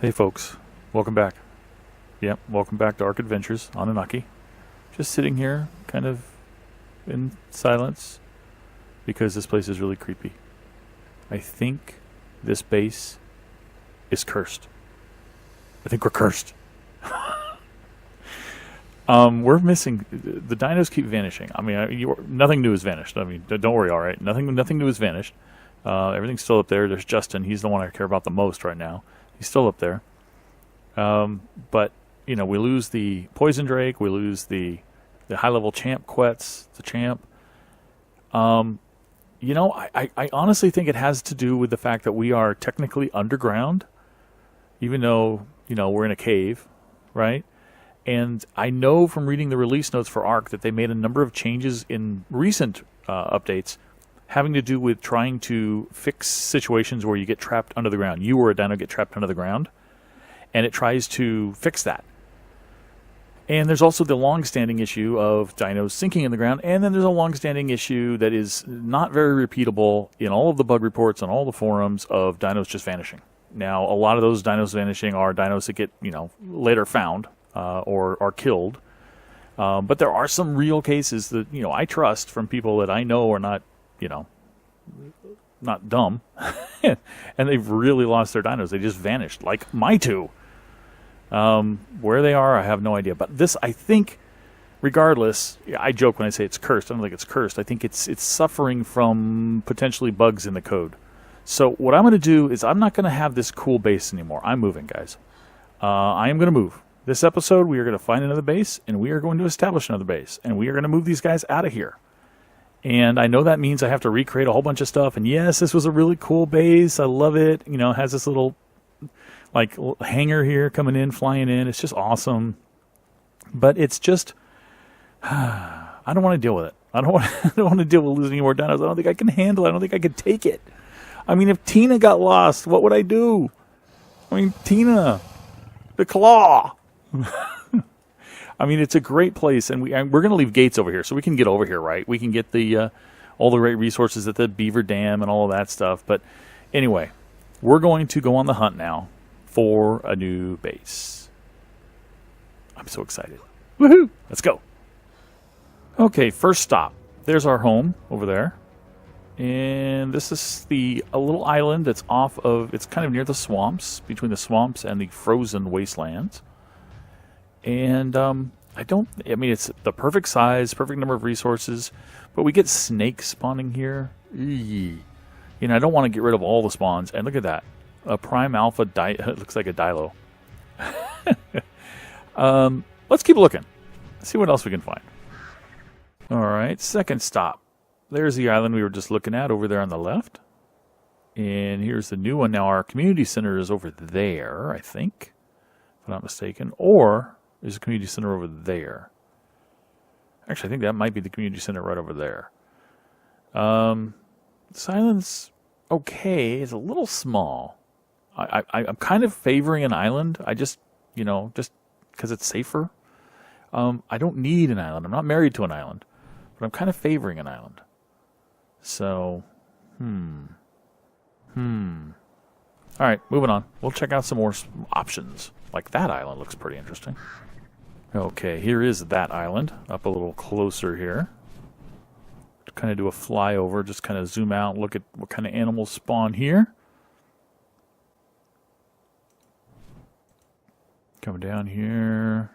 Hey folks, welcome back. Yep, welcome back to ARK Adventures, Annunaki. Just sitting here, kind of in silence, because this place is really creepy. I think this base is cursed. I think we're cursed. We're missing, the dinos keep vanishing. I mean, nothing new has vanished. I mean, don't worry, all right? Nothing new has vanished. Everything's still up there. There's Justin. He's the one I care about the most right now. He's still up there. But, you know, we lose the Poison Drake. We lose the high-level champ Quetz, the champ. You know, I honestly think it has to do with the fact that we are technically underground, even though, you know, we're in a cave, right? And I know from reading the release notes for ARK that they made a number of changes in recent updates having to do with trying to fix situations where you get trapped under the ground. You or a dino get trapped under the ground, and it tries to fix that. And there's also the long-standing issue of dinos sinking in the ground, and then there's a long-standing issue that is not very repeatable in all of the bug reports and all the forums of dinos just vanishing. Now, a lot of those dinos vanishing are dinos that get, you know, later found or are killed. But there are some real cases that, you know, I trust from people that I know are not, you know, not dumb, and they've really lost their dinos. They just vanished, like my two. Where they are, I have no idea. But this, I think, regardless, I joke when I say it's cursed. I don't think it's cursed. I think it's suffering from potentially bugs in the code. So what I'm going to do is I'm not going to have this cool base anymore. I'm moving, guys. I am going to move. This episode, we are going to find another base, and we are going to establish another base, and we are going to move these guys out of here. And I know that means I have to recreate a whole bunch of stuff. And yes, this was a really cool base. I love it. You know, it has this little, like, hangar here coming in, flying in. It's just awesome. But it's just, I don't want to deal with it. I don't want to deal with losing any more dinos. I don't think I can handle it. I don't think I can take it. I mean, if Tina got lost, what would I do? I mean, Tina, the claw. I mean, it's a great place, and we're going to leave gates over here, so we can get over here, right? We can get the all the great resources at the Beaver Dam and all of that stuff. But anyway, we're going to go on the hunt now for a new base. I'm so excited. Woohoo! Let's go. Okay, first stop. There's our home over there. And this is a little island that's off of, it's kind of near the swamps, between the swamps and the frozen wastelands. And I mean, it's the perfect size, perfect number of resources, but we get snakes spawning here. Eee. You know, I don't want to get rid of all the spawns. And look at that. A prime alpha, it looks like a dilo. Let's keep looking. Let's see what else we can find. All right, second stop. There's the island we were just looking at over there on the left. And here's the new one. Now, our community center is over there, I think, if I'm not mistaken. Or there's a community center over there. Actually, I think that might be the community center right over there. This island's okay. It's a little small. I'm kind of favoring an island. I just, you know, just because it's safer. I don't need an island. I'm not married to an island. But I'm kind of favoring an island. So, All right, moving on. We'll check out some more options. Like that island looks pretty interesting. Okay, here is that island. Up a little closer here. To kind of do a flyover, just kind of zoom out, look at what kind of animals spawn here. Coming down here.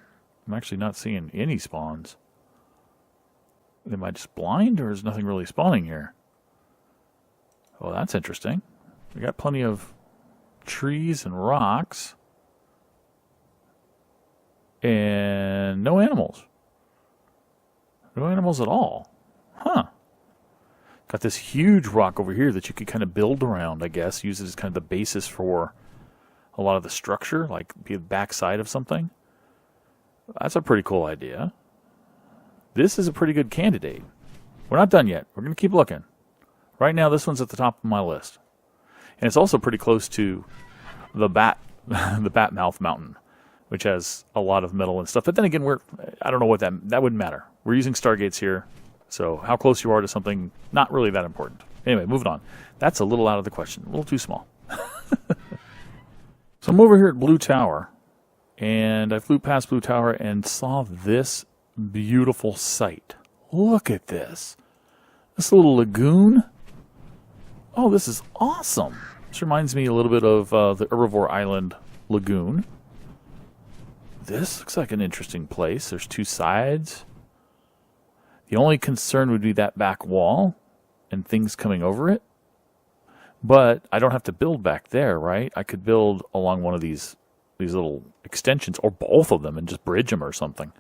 I'm actually not seeing any spawns. Am I just blind, or is nothing really spawning here? Well, that's interesting. We got plenty of trees and rocks. And no animals. No animals at all. Huh. Got this huge rock over here that you could kind of build around, I guess. Use it as kind of the basis for a lot of the structure, like be the backside of something. That's a pretty cool idea. This is a pretty good candidate. We're not done yet. We're going to keep looking. Right now, this one's at the top of my list. And it's also pretty close to the the Batmouth Mountain, which has a lot of metal and stuff. But then again, I don't know what that wouldn't matter. We're using Stargates here, so how close you are to something, not really that important. Anyway, moving on. That's a little out of the question. A little too small. So I'm over here at Blue Tower, and I flew past Blue Tower and saw this beautiful sight. Look at this. This little lagoon. Oh, this is awesome. This reminds me a little bit of the Herbivore Island Lagoon. This looks like an interesting place. There's two sides. The only concern would be that back wall and things coming over it. But I don't have to build back there, right? I could build along one of these little extensions, or both of them, and just bridge them or something.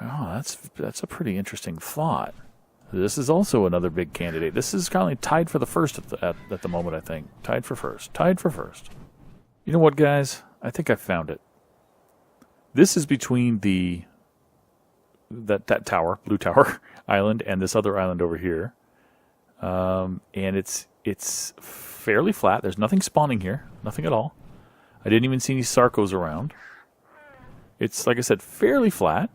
Oh, that's a pretty interesting thought. This is also another big candidate. This is currently tied for the first at the moment, I think. Tied for first. Tied for first. You know what, guys? I think I found it. This is between that tower, Blue Tower Island, and this other island over here. And it's fairly flat. There's nothing spawning here. Nothing at all. I didn't even see any Sarcos around. It's, like I said, fairly flat.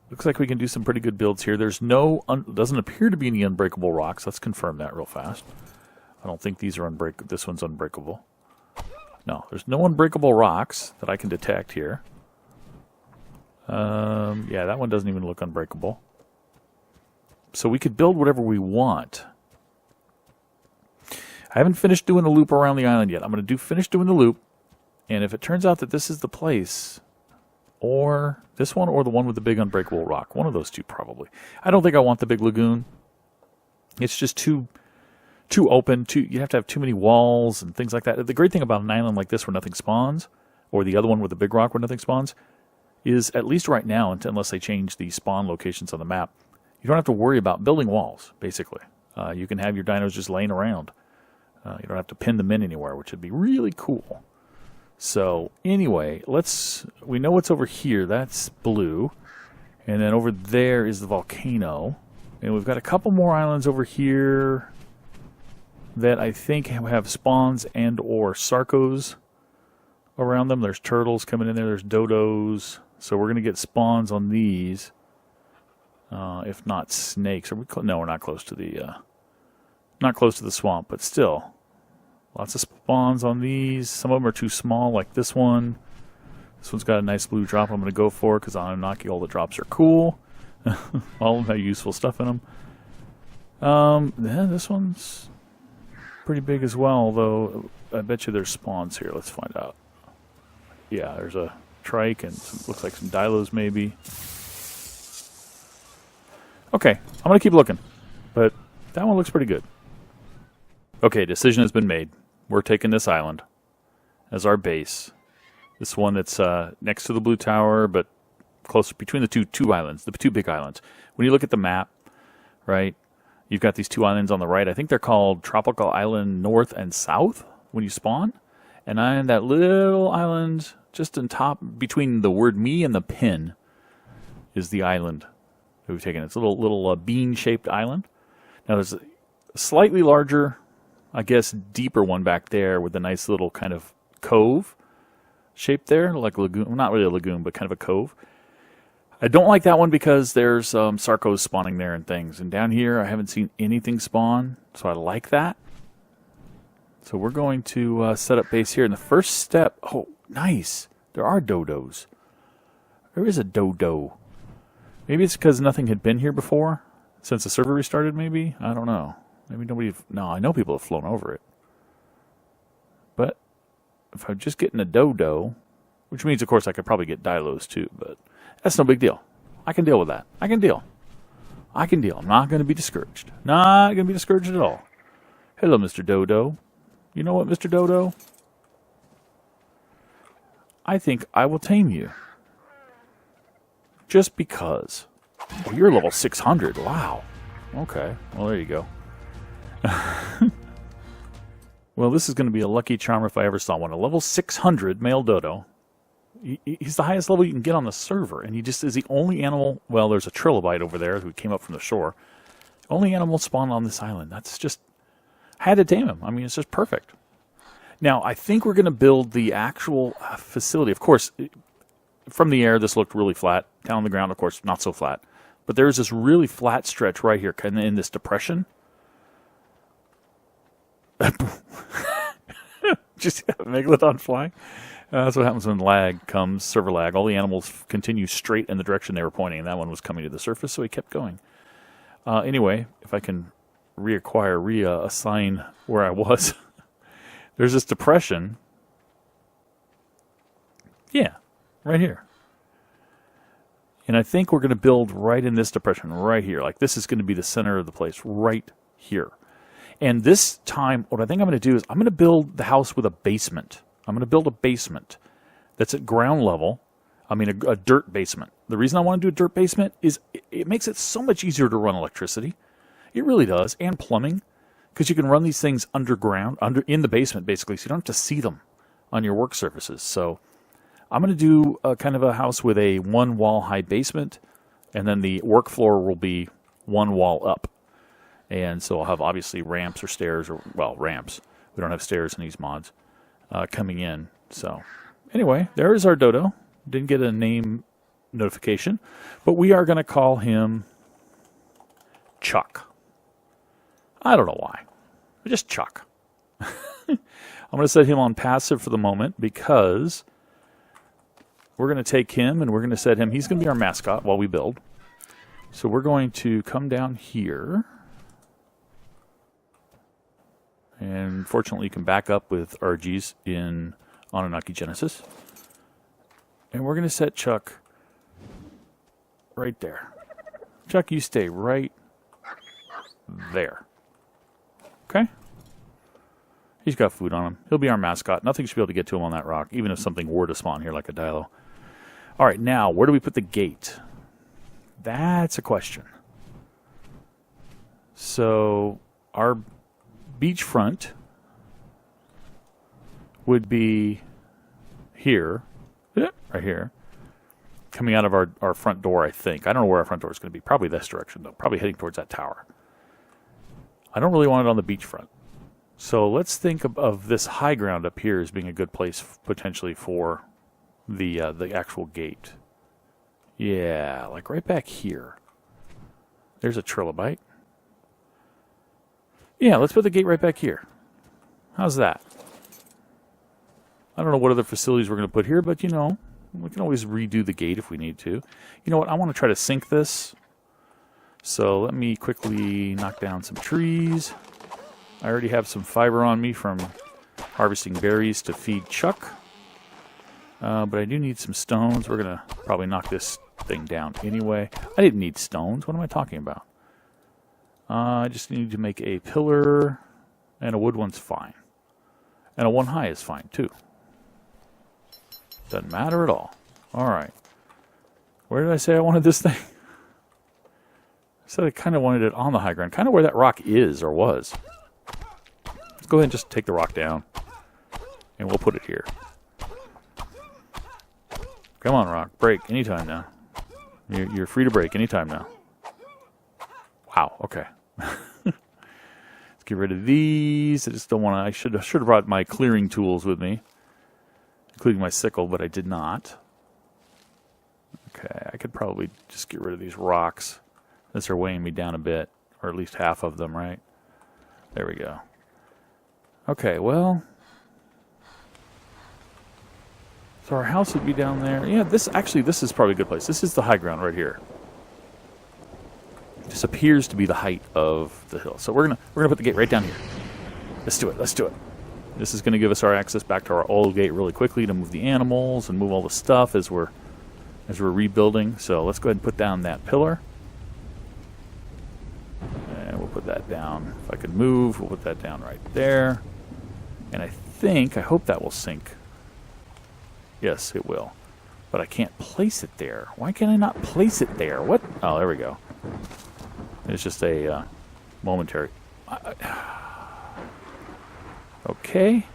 Looks like we can do some pretty good builds here. There's doesn't appear to be any unbreakable rocks. Let's confirm that real fast. I don't think these are unbreakable. This one's unbreakable. No, there's no unbreakable rocks that I can detect here. Yeah, that one doesn't even look unbreakable. So we could build whatever we want. I haven't finished doing the loop around the island yet. I'm going to finish doing the loop. And if it turns out that this is the place, or this one, or the one with the big unbreakable rock, one of those two probably. I don't think I want the big lagoon. It's just too open. You have to have too many walls and things like that. The great thing about an island like this where nothing spawns, or the other one with the big rock where nothing spawns, is at least right now, unless they change the spawn locations on the map, you don't have to worry about building walls, basically. You can have your dinos just laying around. You don't have to pin them in anywhere, which would be really cool. So, anyway, we know what's over here. That's blue. And then over there is the volcano. And we've got a couple more islands over here that I think have spawns and or Sarcos around them. There's turtles coming in there. There's dodos. So we're going to get spawns on these. If not snakes. No, we're not close to the swamp, but still. Lots of spawns on these. Some of them are too small, like this one. This one's got a nice blue drop I'm going to go for, because on Annunaki all the drops are cool. All of them have useful stuff in them. Yeah, this one's pretty big as well, though I bet you there's spawns here. Let's find out. Yeah, there's a trike and looks like some dilos maybe. Okay, I'm going to keep looking, but that one looks pretty good. Okay, decision has been made. We're taking this island as our base. This one that's next to the Blue Tower, but closer between the two islands, the two big islands. When you look at the map, right, you've got these two islands on the right. I think they're called Tropical Island North and South when you spawn. And I'm that little island just on top, between the word me and the pin, is the island that we've taken. It's a little bean-shaped island. Now there's a slightly larger, I guess, deeper one back there with a nice little kind of cove shape there, like a lagoon. Not really a lagoon, but kind of a cove. I don't like that one because there's Sarcos spawning there and things. And down here, I haven't seen anything spawn, so I like that. So we're going to set up base here. And the first step, oh, nice. There are dodos. There is a dodo. Maybe it's because nothing had been here before since the server restarted, maybe? I don't know. Maybe nobody... No, I know people have flown over it. But if I'm just getting a dodo, which means, of course, I could probably get dilos too, but that's no big deal. I can deal with that. I can deal. I'm not going to be discouraged. Not going to be discouraged at all. Hello, Mr. Dodo. You know what, Mr. Dodo? I think I will tame you. Just because. Oh, you're level 600. Wow. Okay. Well, there you go. Well, this is going to be a lucky charm if I ever saw one. A level 600 male dodo. He's the highest level you can get on the server, and he just is the only animal... Well, there's a trilobite over there who came up from the shore. Only animal spawned on this island. That's just... Had to tame him. I mean, it's just perfect. Now, I think we're going to build the actual facility. Of course, from the air, this looked really flat. Down on the ground, of course, not so flat. But there's this really flat stretch right here, kind of in this depression. Just have a megalodon flying. That's what happens when lag comes, server lag. All the animals continue straight in the direction they were pointing, and that one was coming to the surface, so he kept going. Anyway, if I can reassign where I was, there's this depression. Yeah, right here. And I think we're going to build right in this depression, right here. Like this is going to be the center of the place, right here. And this time, what I think I'm going to do is I'm going to build the house with a basement. I'm going to build a basement that's at ground level. I mean, a dirt basement. The reason I want to do a dirt basement is it makes it so much easier to run electricity. It really does, and plumbing, because you can run these things underground, in the basement, basically, so you don't have to see them on your work surfaces. So I'm going to do a kind of a house with a one-wall high basement, and then the work floor will be one wall up. And so I'll have, obviously, ramps or stairs, or, well, ramps. We don't have stairs in these mods coming in. So anyway, there is our dodo. Didn't get a name notification, but we are going to call him Chuck. I don't know why. Just Chuck. I'm going to set him on passive for the moment because we're going to take him and we're going to set him. He's going to be our mascot while we build. So we're going to come down here. And fortunately, you can back up with RGs in Annunaki Genesis. And we're going to set Chuck right there. Chuck, you stay right there. Okay? He's got food on him. He'll be our mascot. Nothing should be able to get to him on that rock, even if something were to spawn here like a Dilo. All right, now, where do we put the gate? That's a question. So, our beachfront would be here, right here, coming out of our front door, I think. I don't know where our front door is going to be. Probably this direction, though. Probably heading towards that tower. I don't really want it on the beachfront. So let's think of this high ground up here as being a good place potentially for the actual gate. Yeah, like right back here. There's a trilobite. Yeah, let's put the gate right back here. How's that? I don't know what other facilities we're going to put here, but, you know, we can always redo the gate if we need to. You know what? I want to try to sync this. So let me quickly knock down some trees. I already have some fiber on me from harvesting berries to feed Chuck. But I do need some stones. We're going to probably knock this thing down anyway. I didn't need stones. What am I talking about? I just need to make a pillar, and a wood one's fine. And a one high is fine, too. Doesn't matter at all. All right. Where did I say I wanted this thing? I said I kind of wanted it on the high ground. Kind of where that rock is or was. Let's go ahead and just take the rock down. And we'll put it here. Come on, rock. Break anytime now. You're free to break anytime now. Wow, okay. Let's get rid of these. I just don't want to... I should have brought my clearing tools with me. Including my sickle, but I did not. Okay, I could probably just get rid of these rocks. Since they're weighing me down a bit. Or at least half of them, right? There we go. Okay, well... So our house would be down there. Yeah, this is probably a good place. This is the high ground right here. This appears to be the height of the hill. So we're gonna put the gate right down here. Let's do it. Let's do it. This is going to give us our access back to our old gate really quickly to move the animals and move all the stuff as we're rebuilding. So let's go ahead and put down that pillar. And we'll put that down. If I could move, we'll put that down right there. And I hope that will sync. Yes, it will. But I can't place it there. Why can I not place it there? What? Oh, there we go. It's just a momentary... Okay.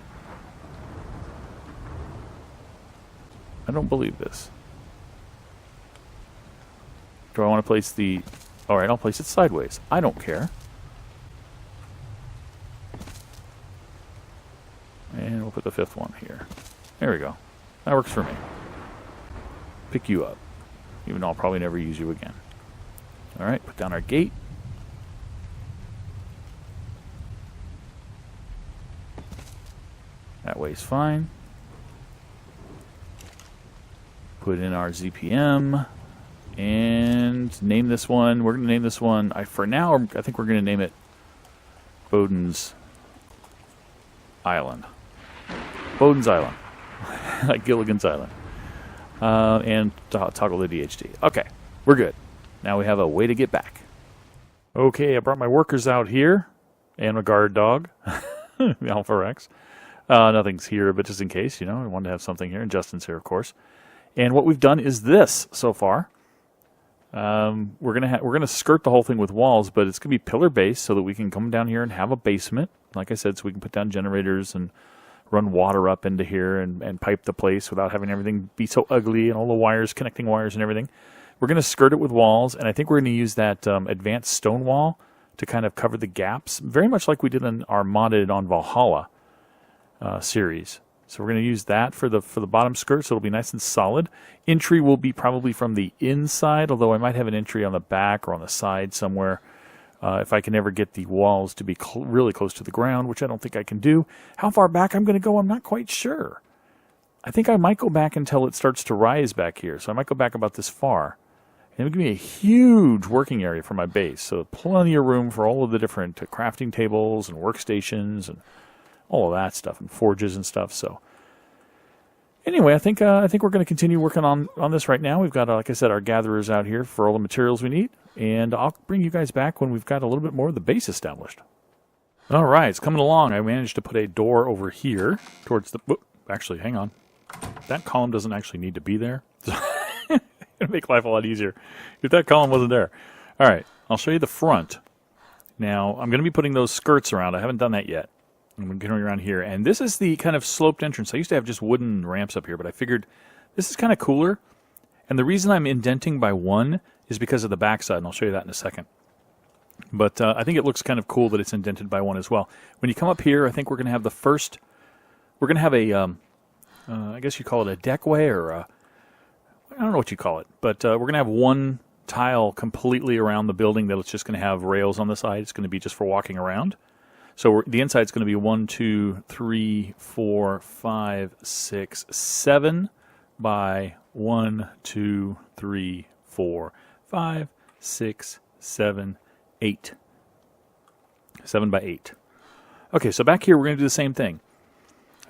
I don't believe this. Do I want to place the... Alright, I'll place it sideways. I don't care. And we'll put the fifth one here. There we go. That works for me. Pick you up. Even though I'll probably never use you again. Alright, put down our gate. That gateway's fine. Put in our ZPM and name this one. We're going to name this one, for now, I think we're going to name it Bowden's Island. Bowden's Island. Like Gilligan's Island. And toggle the DHD. Okay, we're good. Now we have a way to get back. Okay, I brought my workers out here. And a guard dog. Alpha Rex. Nothing's here, but just in case, I wanted to have something here. And Justin's here, of course. And what we've done is this so far. We're gonna skirt the whole thing with walls, but it's gonna be pillar based so that we can come down here and have a basement. Like I said, so we can put down generators and run water up into here and pipe the place without having everything be so ugly and all the wires, connecting wires and everything. We're gonna skirt it with walls, and I think we're gonna use that advanced stone wall to kind of cover the gaps, very much like we did in our modded on Valhalla series. So we're going to use that for the bottom skirt, so it'll be nice and solid. Entry will be probably from the inside, although I might have an entry on the back or on the side somewhere if I can ever get the walls to be really close to the ground, which I don't think I can do. How far back I'm going to go, I'm not quite sure. I think I might go back until it starts to rise back here, so I might go back about this far. And it'll give me a huge working area for my base, so plenty of room for all of the different crafting tables and workstations and all of that stuff, and forges and stuff. So anyway, I think we're going to continue working on this right now. We've got, like I said, our gatherers out here for all the materials we need, and I'll bring you guys back when we've got a little bit more of the base established. All right, it's coming along. I managed to put a door over here towards the... Actually, hang on. That column doesn't actually need to be there. It'd make life a lot easier if that column wasn't there. All right, I'll show you the front. Now, I'm going to be putting those skirts around. I haven't done that yet. I'm going to get around here. And this is the kind of sloped entrance. I used to have just wooden ramps up here, but I figured this is kind of cooler. And the reason I'm indenting by one is because of the backside, and I'll show you that in a second. But I think it looks kind of cool that it's indented by one as well. When you come up here, I think we're going to have the first... We're going to have a... I guess you call it a deckway or a... I don't know what you call it, but we're going to have one tile completely around the building that it's just going to have rails on the side. It's going to be just for walking around. So the inside is going to be 1, 2, 3, 4, 5, 6, 7 by 1, 2, 3, 4, 5, 6, 7, 8. 7 by 8. Okay, so back here we're going to do the same thing.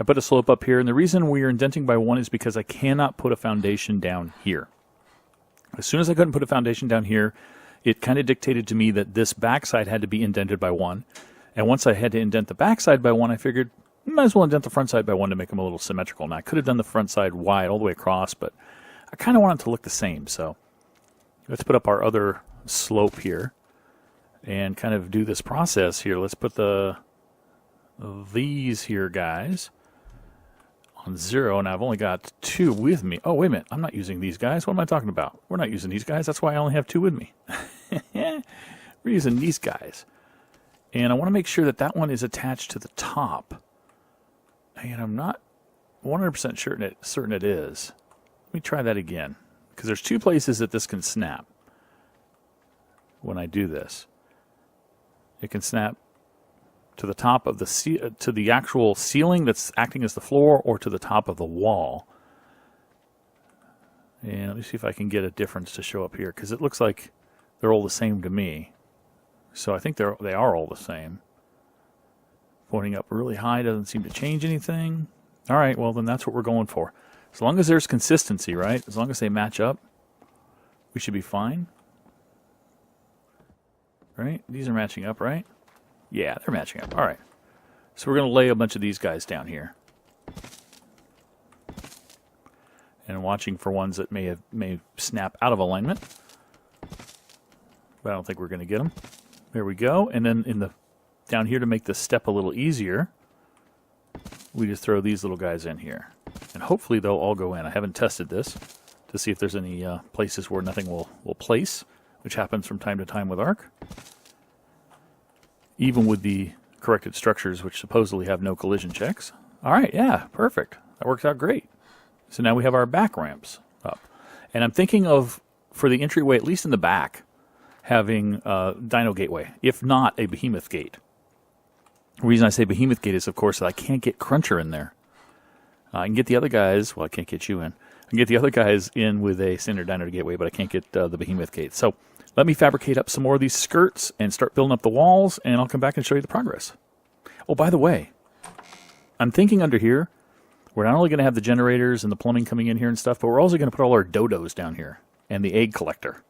I put a slope up here, and the reason we are indenting by one is because I cannot put a foundation down here. As soon as I couldn't put a foundation down here, it kind of dictated to me that this backside had to be indented by one. And once I had to indent the backside by one, I figured might as well indent the front side by one to make them a little symmetrical. Now, I could have done the front side wide all the way across, but I kind of want it to look the same. So let's put up our other slope here and kind of do this process here. Let's put these here guys on 0, and I've only got 2 with me. Oh, wait a minute. I'm not using these guys. What am I talking about? We're not using these guys. That's why I only have 2 with me. We're using these guys. And I want to make sure that that one is attached to the top. And I'm not 100% certain it is. Let me try that again. Because there's 2 places that this can snap when I do this. It can snap to the top of to the actual ceiling that's acting as the floor, or to the top of the wall. And let me see if I can get a difference to show up here, because it looks like they're all the same to me. So I think they are all the same. Pointing up really high doesn't seem to change anything. All right, well then that's what we're going for. As long as there's consistency, right? As long as they match up, we should be fine. Right? These are matching up, right? Yeah, they're matching up. All right. So we're going to lay a bunch of these guys down here. And watching for ones that may snap out of alignment. But I don't think we're going to get them. There we go. And then down here, to make the step a little easier, we just throw these little guys in here. And hopefully they'll all go in. I haven't tested this to see if there's any places where nothing will place, which happens from time to time with ARK. Even with the corrected structures, which supposedly have no collision checks. All right, yeah, perfect. That works out great. So now we have our back ramps up. And I'm thinking of, for the entryway, at least in the back, having Dino Gateway, if not a Behemoth Gate. The reason I say Behemoth Gate is, of course, that I can't get Cruncher in there. I can get the other guys. Well, I can't get you in. I can get the other guys in with a standard dino gateway, but I can't get the behemoth gate. So let me fabricate up some more of these skirts and start building up the walls, and I'll come back and show you the progress. Oh, by the way, I'm thinking under here, we're not only going to have the generators and the plumbing coming in here and stuff, but we're also going to put all our dodos down here and the egg collector.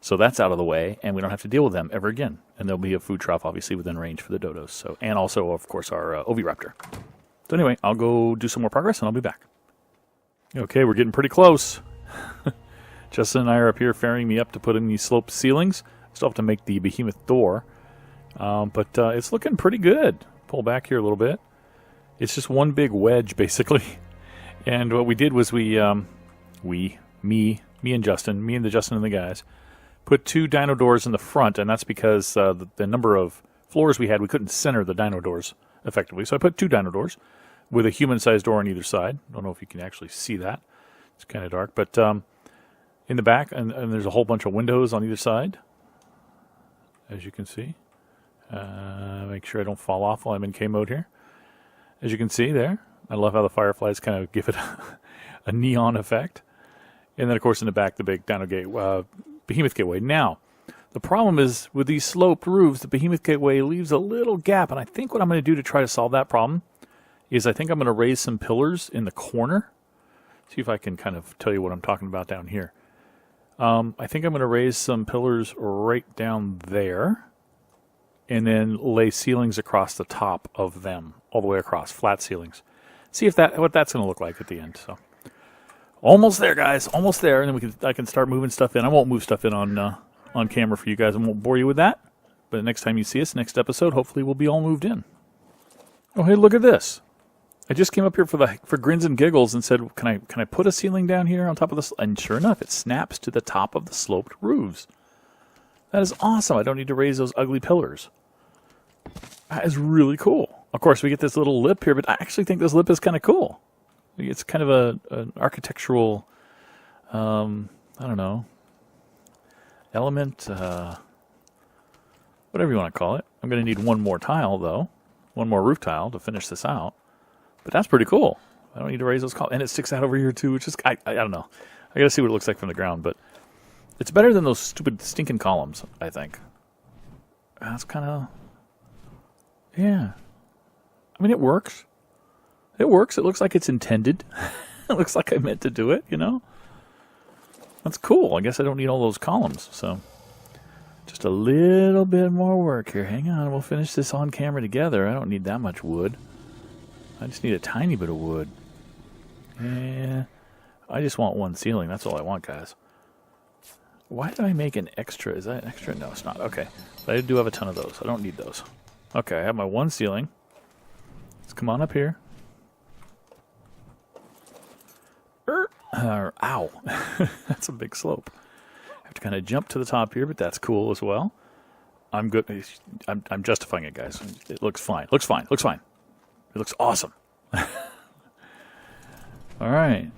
So that's out of the way, and we don't have to deal with them ever again. And there'll be a food trough, obviously, within range for the dodos. So, and also, of course, our oviraptor. So anyway, I'll go do some more progress, and I'll be back. Okay, we're getting pretty close. Justin and I are up here ferrying me up to put in these sloped ceilings. Still have to make the behemoth door. But it's looking pretty good. Pull back here a little bit. It's just one big wedge, basically. And what we did was me and Justin and the guys, put 2 dino doors in the front, and that's because the number of floors we had, we couldn't center the dino doors effectively. So I put 2 dino doors with a human-sized door on either side. Don't know if you can actually see that. It's kind of dark. But in the back, and there's a whole bunch of windows on either side, as you can see. Make sure I don't fall off while I'm in K mode here. As you can see there, I love how the fireflies kind of give it a neon effect. And then, of course, in the back, the big dino gate, behemoth gateway. Now, the problem is with these sloped roofs, the behemoth gateway leaves a little gap. And I think what I'm going to do to try to solve that problem is I think I'm going to raise some pillars in the corner. See if I can kind of tell you what I'm talking about down here. I think I'm going to raise some pillars right down there and then lay ceilings across the top of them, all the way across, flat ceilings. See if what that's going to look like at the end. So, almost there, guys, almost there, and then I can start moving stuff in. I won't move stuff in on camera for you guys. I won't bore you with that. But next time you see us, next episode, hopefully we'll be all moved in. Oh, hey, look at this! I just came up here for grins and giggles and said, "Can I put a ceiling down here on top of this?" And sure enough, it snaps to the top of the sloped roofs. That is awesome. I don't need to raise those ugly pillars. That is really cool. Of course, we get this little lip here, but I actually think this lip is kind of cool. It's kind of an architectural, I don't know, element, whatever you want to call it. I'm going to need one more tile, though. One more roof tile to finish this out. But that's pretty cool. I don't need to raise those columns. And it sticks out over here, too, which is, I don't know. I got to see what it looks like from the ground, but it's better than those stupid stinking columns, I think. That's kind of, yeah. I mean, it works. It works. It looks like it's intended. It looks like I meant to do it, you know? That's cool. I guess I don't need all those columns, so just a little bit more work here. Hang on. We'll finish this on camera together. I don't need that much wood. I just need a tiny bit of wood. Yeah. I just want one ceiling. That's all I want, guys. Why did I make an extra? Is that an extra? No, it's not. Okay. But I do have a ton of those. I don't need those. Okay, I have my one ceiling. Let's come on up here. Ow. That's a big slope. I have to kind of jump to the top here, but that's cool as well. I'm good. I'm justifying it, guys. It looks fine. Looks fine. Looks fine. It looks awesome. All right.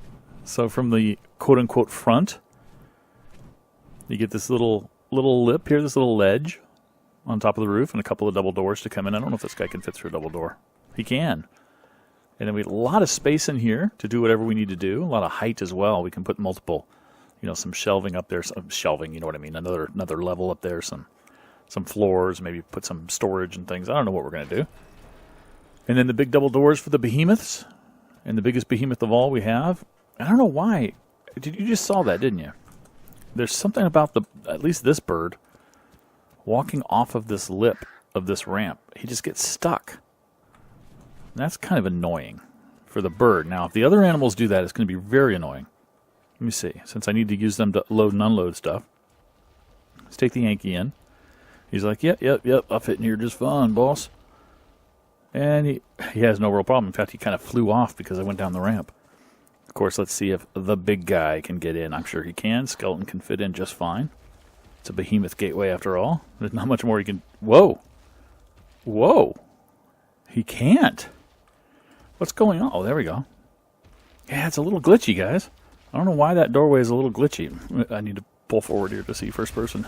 So from the quote-unquote front, you get this little lip here, this little ledge on top of the roof, and a couple of double doors to come in. I don't know if this guy can fit through a double door. He can. And then we have a lot of space in here to do whatever we need to do. A lot of height as well. We can put multiple, some shelving up there. Some shelving, you know what I mean? Another level up there. Some floors. Maybe put some storage and things. I don't know what we're going to do. And then the big double doors for the behemoths. And the biggest behemoth of all we have. I don't know why. You just saw that, didn't you? There's something about at least this bird walking off of this lip of this ramp. He just gets stuck. And that's kind of annoying for the bird. Now, if the other animals do that, it's going to be very annoying. Let me see. Since I need to use them to load and unload stuff. Let's take the Yankee in. He's like, yep, I'll fit in here just fine, boss. And he has no real problem. In fact, he kind of flew off because I went down the ramp. Of course, let's see if the big guy can get in. I'm sure he can. Skeleton can fit in just fine. It's a behemoth gateway after all. There's not much more he can... Whoa. He can't. What's going on? Oh, there we go. Yeah, it's a little glitchy, guys. I don't know why that doorway is a little glitchy. I need to pull forward here to see first person.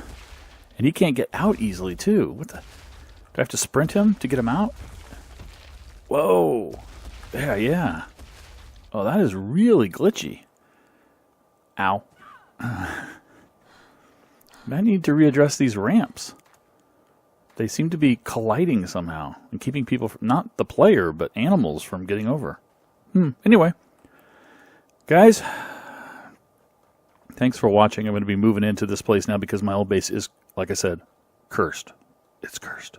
And he can't get out easily, too. What the... Do I have to sprint him to get him out? Whoa. Yeah. Oh, that is really glitchy. Ow. I need to readdress these ramps. They seem to be colliding somehow and keeping people, from, not the player, but animals from getting over. Anyway, guys, thanks for watching. I'm going to be moving into this place now because my old base is, like I said, cursed. It's cursed.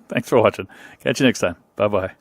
Thanks for watching. Catch you next time. Bye-bye.